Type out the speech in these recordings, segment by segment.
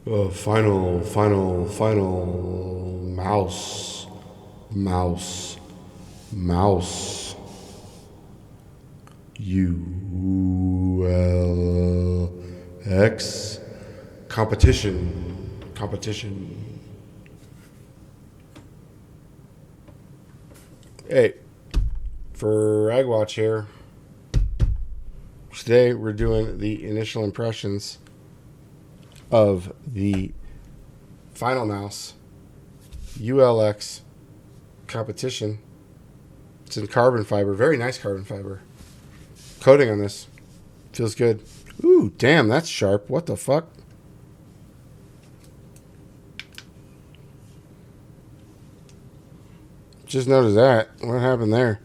Final mouse. ULX competition. Hey, FragWatch here. Today we're doing the initial impressions of the final mouse ULX competition. It's in carbon fiber, very nice carbon fiber. Coating on this feels good. Ooh, damn, that's sharp. What the fuck? Just noticed that. What happened there?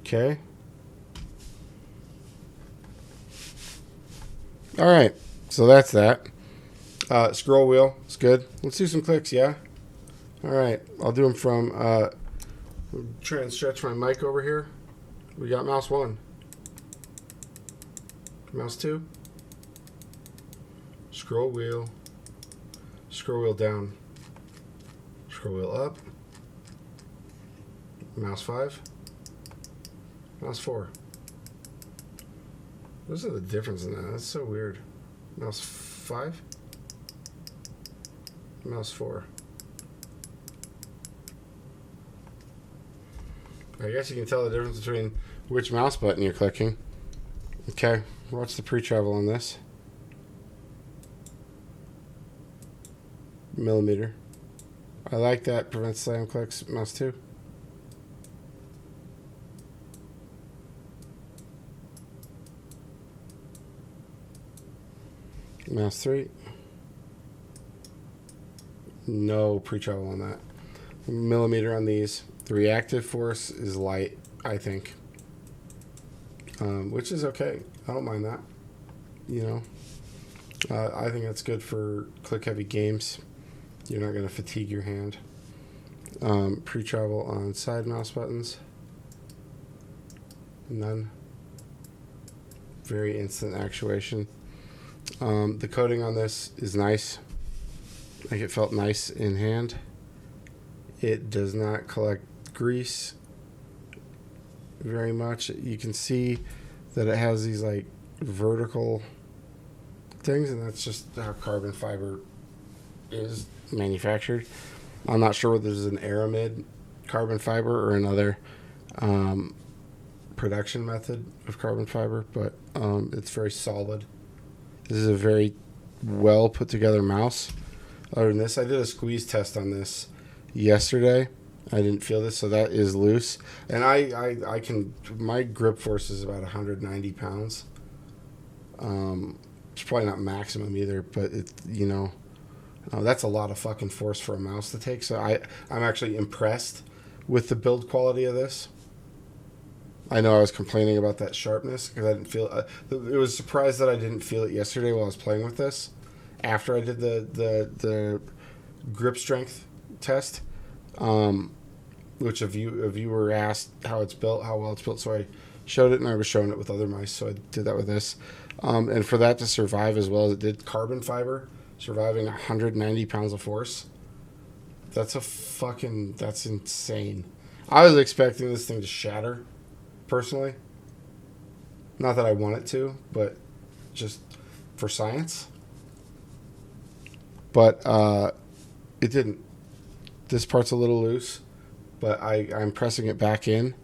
Okay. All right. So that's that. Scroll wheel. It's good. Let's do some clicks, yeah? All right. I'll do them from... try and stretch my mic over here. We got mouse 1. Mouse 2. Scroll wheel. Scroll wheel down. Scroll wheel up. Mouse 5. Mouse 4. What's the difference in that? That's so weird. Mouse 5. Mouse 4. I guess you can tell the difference between which mouse button you're clicking. Okay, what's the pre-travel on this? Millimeter. I like that. Prevents slam clicks. Mouse 2. Mouse 3. No pre-travel on that. Millimeter on these. The reactive force is light, I think. Which is okay. I don't mind that. You know. I think that's good for click-heavy games. You're not going to fatigue your hand. Pre-travel on side mouse buttons. None. Very instant actuation. The coating on this is nice. Like, it felt nice in hand. It does not collect grease very much. You can see that it has these like vertical things, and that's just how carbon fiber is manufactured. I'm not sure whether this is an aramid carbon fiber or another production method of carbon fiber, but it's very solid. This is a very well put together mouse. Other than this, I did a squeeze test on this yesterday. I didn't feel this, so that is loose. And I can, my grip force is about 190 pounds. It's probably not maximum either, but it, you know, that's a lot of fucking force for a mouse to take. So I'm actually impressed with the build quality of this. I know I was complaining about that sharpness because I didn't feel it was surprised that I didn't feel it yesterday while I was playing with this. After I did the grip strength test, which a viewer asked how it's built, how well it's built, so I showed it, and I was showing it with other mice, so I did that with this. And for that to survive as well as it did, carbon fiber surviving 190 pounds of force, that's insane. I was expecting this thing to shatter, personally. Not that I want it to, but just for science. But it didn't. This part's a little loose, but I'm pressing it back in,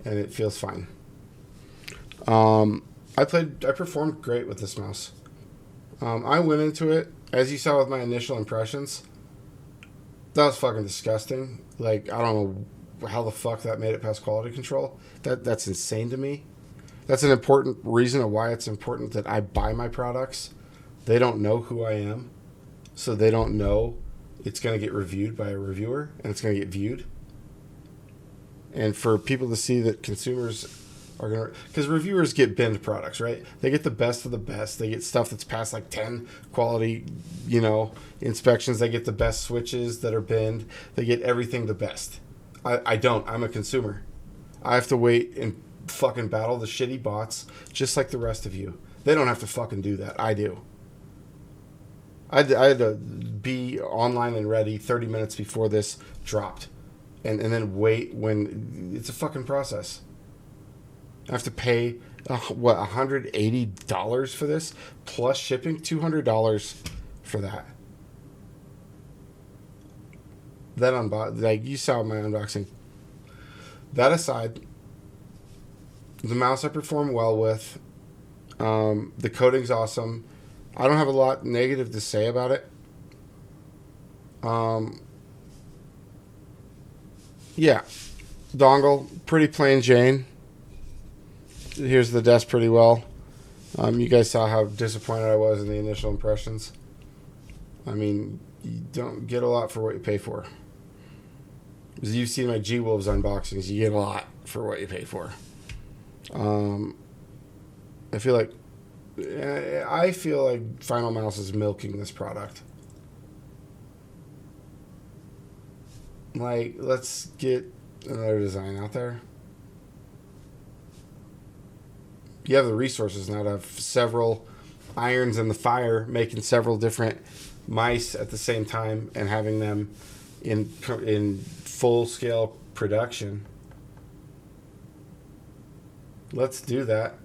and it feels fine. I performed great with this mouse. I went into it, as you saw with my initial impressions, that was fucking disgusting. Like, I don't know how the fuck that made it past quality control. That's insane to me. That's an important reason of why it's important that I buy my products. They don't know who I am, so they don't know it's going to get reviewed by a reviewer, and it's going to get viewed. And for people to see that consumers are going to... Because reviewers get binned products, right? They get the best of the best. They get stuff that's passed like 10 quality, inspections. They get the best switches that are binned. They get everything the best. I don't. I'm a consumer. I have to wait and fucking battle the shitty bots just like the rest of you. They don't have to fucking do that. I do. I had to be online and ready 30 minutes before this dropped. And then wait when... It's a fucking process. I have to pay, $180 for this? Plus shipping? $200 for that. Like, you saw my unboxing. That aside, the mouse I perform well with. The coating's awesome. I don't have a lot negative to say about it. Yeah. Dongle, pretty plain Jane. Here's the desk pretty well. You guys saw how disappointed I was in the initial impressions. I mean, you don't get a lot for what you pay for. As you've seen my G-Wolves unboxings, you get a lot for what you pay for. I feel like Final Mouse is milking this product. Like, let's get another design out there. You have the resources now to have several irons in the fire, making several different mice at the same time and having them in full-scale production. Let's do that.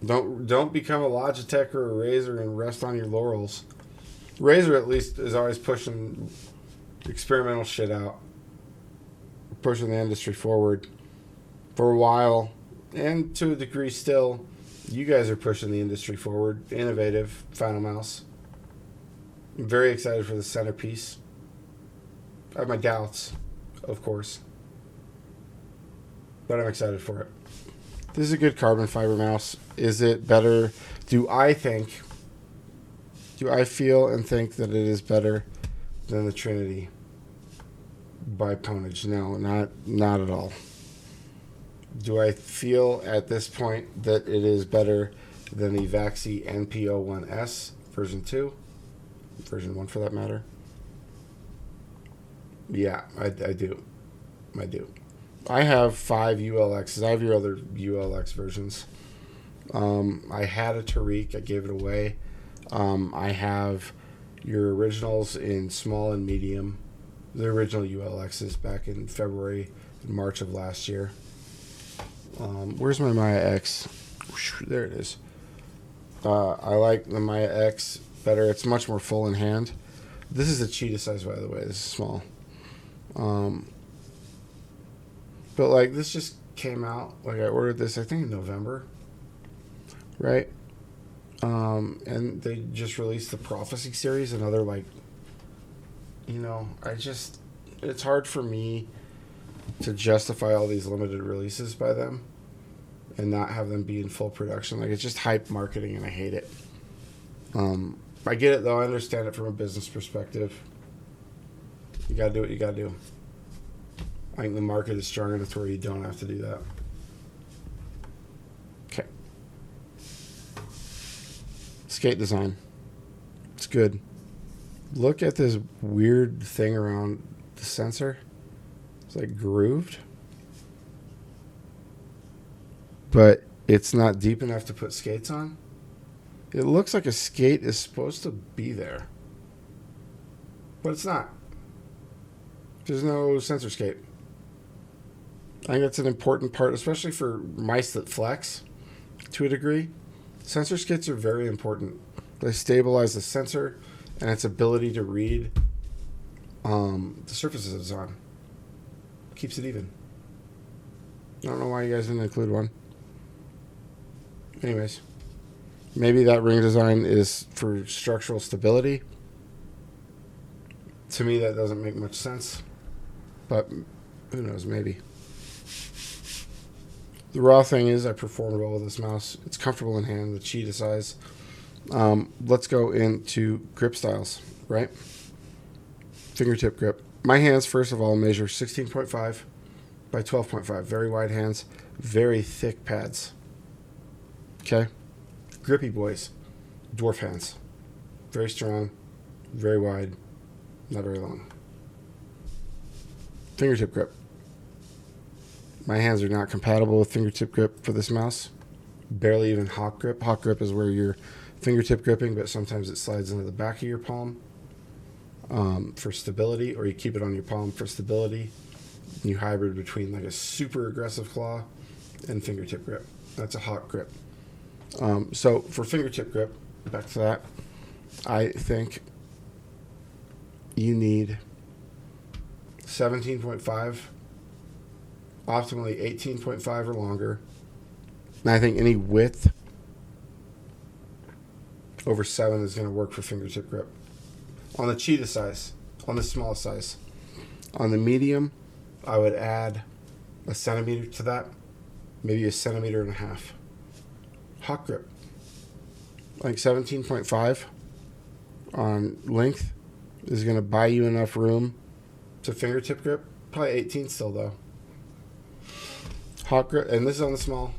Don't become a Logitech or a Razer and rest on your laurels. Razer at least is always pushing experimental shit out, pushing the industry forward. For a while, and to a degree still, you guys are pushing the industry forward. Innovative Final Mouse. I'm very excited for the centerpiece. I have my doubts, of course, but I'm excited for it. This is a good carbon fiber mouse. Is it better? Do I feel and think that it is better than the Trinity by poundage? No, not at all. Do I feel at this point that it is better than the Vaxi NP01S version 2? Version 1 for that matter? Yeah, I do. I do. I have 5 ULXs. I have your other ULX versions. I had a Tariq. I gave it away. I have your originals in small and medium. The original ULXs back in February and March of last year. Where's my Maya X? There it is. I like the Maya X better. It's much more full in hand. This is a cheetah size, by the way. This is small. But like this just came out. Like I ordered this, I think in November, right? And they just released the Prophecy series, another like. It's hard for me to justify all these limited releases by them and not have them be in full production. Like, it's just hype marketing and I hate it. I get it though. I understand it from a business perspective. You gotta do what you gotta do. I think the market is strong enough to where you don't have to do that. Okay. Skate design. It's good. Look at this weird thing around the sensor. It's like grooved. But it's not deep enough to put skates on. It looks like a skate is supposed to be there. But it's not. There's no sensor skate. I think that's an important part, especially for mice that flex to a degree. Sensor skates are very important. They stabilize the sensor and its ability to read the surfaces it's on. Keeps it even. I don't know why you guys didn't include one. Anyways, maybe that ring design is for structural stability. To me, that doesn't make much sense. But who knows, maybe. The raw thing is I performed well with this mouse. It's comfortable in hand, the cheetah size. Let's go into grip styles, right? Fingertip grip. My hands, first of all, measure 16.5 by 12.5. Very wide hands, very thick pads. Okay? Grippy boys. Dwarf hands. Very strong, very wide, not very long. Fingertip grip. My hands are not compatible with fingertip grip for this mouse. Barely even hawk grip. Hawk grip is where you're fingertip gripping, but sometimes it slides into the back of your palm for stability, or you keep it on your palm for stability. You hybrid between like a super aggressive claw and fingertip grip. That's a hawk grip. So for fingertip grip, back to that, I think you need 17.5, optimally 18.5 or longer. And I think any width over 7 is going to work for fingertip grip. On the cheetah size, on the small size. On the medium, I would add a centimeter to that, maybe a centimeter and a half. Hawk grip, like 17.5 on length is going to buy you enough room to fingertip grip. Probably 18 still though. Hawk grip, and this is on the small.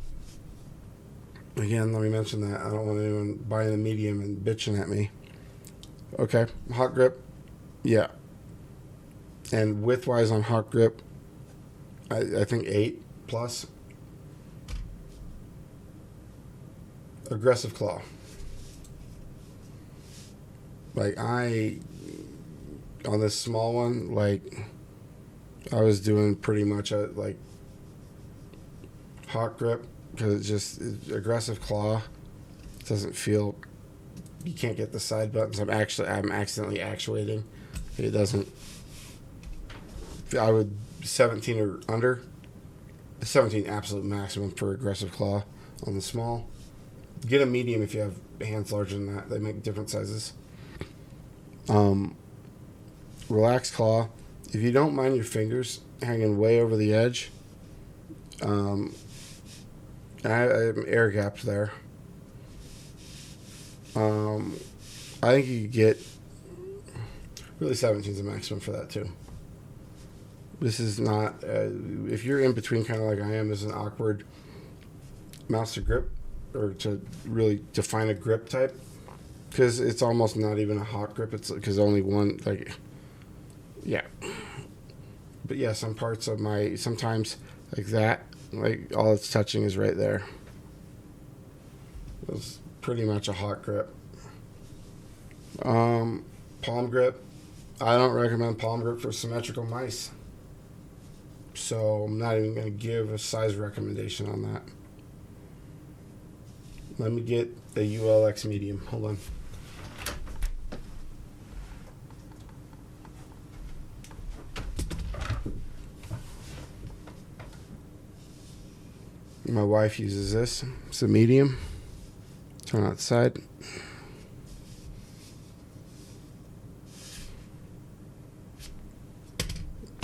Again, let me mention that. I don't want anyone buying the medium and bitching at me. Okay, hawk grip, yeah. And width-wise on hawk grip, I think 8 plus. Aggressive claw. Like on this small one, like I was doing pretty much a like hawk grip because it's aggressive claw. It doesn't feel. You can't get the side buttons. I'm accidentally actuating. It doesn't. I would 17 or under. 17 absolute maximum for aggressive claw on the small. Get a medium if you have hands larger than that. They make different sizes. Relaxed claw. If you don't mind your fingers hanging way over the edge, I'm air gapped there. I think you could get really 17 is the maximum for that too. This is not if you're in between, kind of like I am. This is an awkward mouse to grip or to really define a grip type, because it's almost not even a hawk grip. It's because only one, like, yeah. But yeah, some parts of sometimes like that, like all it's touching is right there. It's pretty much a hawk grip. Palm grip. I don't recommend palm grip for symmetrical mice. So I'm not even going to give a size recommendation on that. Let me get a ULX medium. Hold on. My wife uses this. It's a medium. Turn out the side.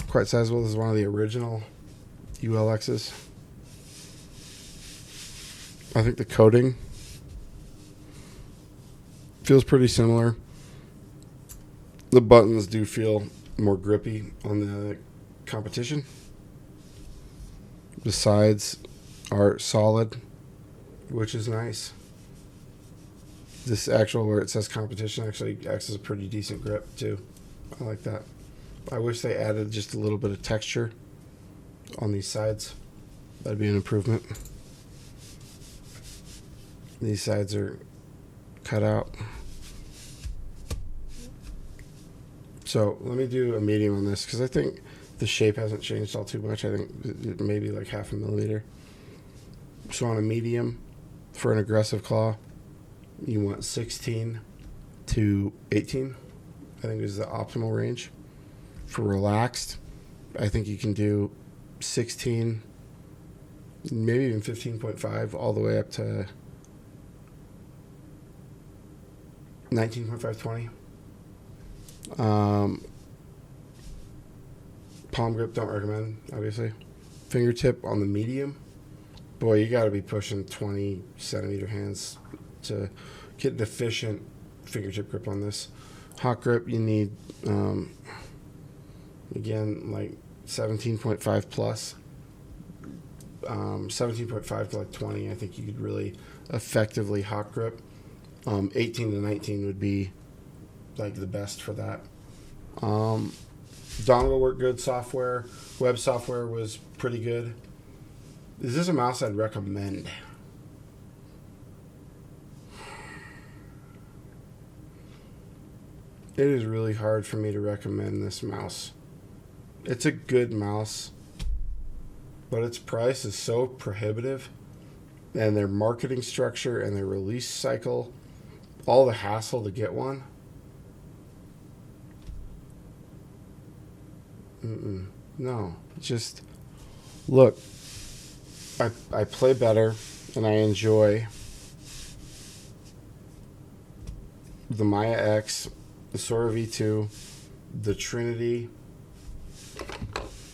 Quite sizable. This is one of the original ULXs. I think the coating feels pretty similar. The buttons do feel more grippy on the competition. The sides are solid, which is nice. This actual, where it says competition, actually acts as a pretty decent grip too. I like that. I wish they added just a little bit of texture on these sides. That'd be an improvement. These sides are cut out. So let me do a medium on this, because I think the shape hasn't changed all too much. I think maybe like 0.5 millimeter. So on a medium, for an aggressive claw, you want 16 to 18. I think is the optimal range. For relaxed, I think you can do 16, maybe even 15.5, all the way up to 19.5, 20. Palm grip, don't recommend, obviously. Fingertip on the medium, boy, you got to be pushing 20 centimeter hands to get an efficient fingertip grip on this. Hawk grip, you need, again, like 17.5 plus. 17.5 to like 20, I think you could really effectively hawk grip. 18 to 19 would be like the best for that. Dongle worked good. Software, web software was pretty good. Is this a mouse I'd recommend? It is really hard for me to recommend this mouse. It's a good mouse, but its price is so prohibitive, and their marketing structure and their release cycle, all the hassle to get one. No, just look. I play better, and I enjoy the Maya X, the Sora V2, the Trinity,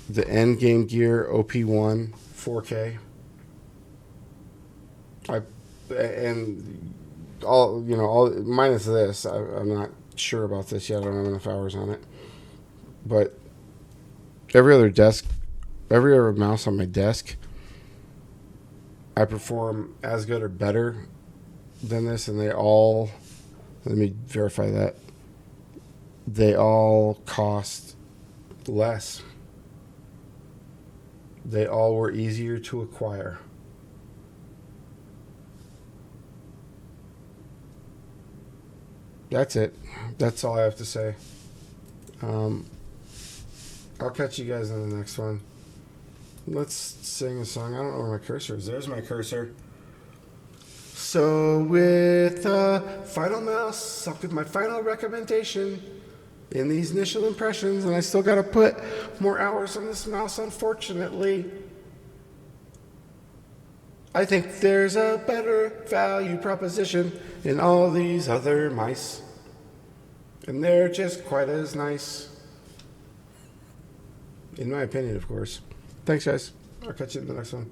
the Endgame Gear OP1 4K. And all minus this. I'm not sure about this yet. I don't have enough hours on it. But every other mouse on my desk, I perform as good or better than this, and they all, let me verify that, they all cost less. They all were easier to acquire. That's it. That's all I have to say. I'll catch you guys in the next one. Let's sing a song. I don't know where my cursor is. There's my cursor. So with the final mouse, I'll give my final recommendation in these initial impressions, and I still got to put more hours on this mouse, unfortunately. I think there's a better value proposition in all these other mice, and they're just quite as nice. In my opinion, of course. Thanks, guys. I'll catch you in the next one.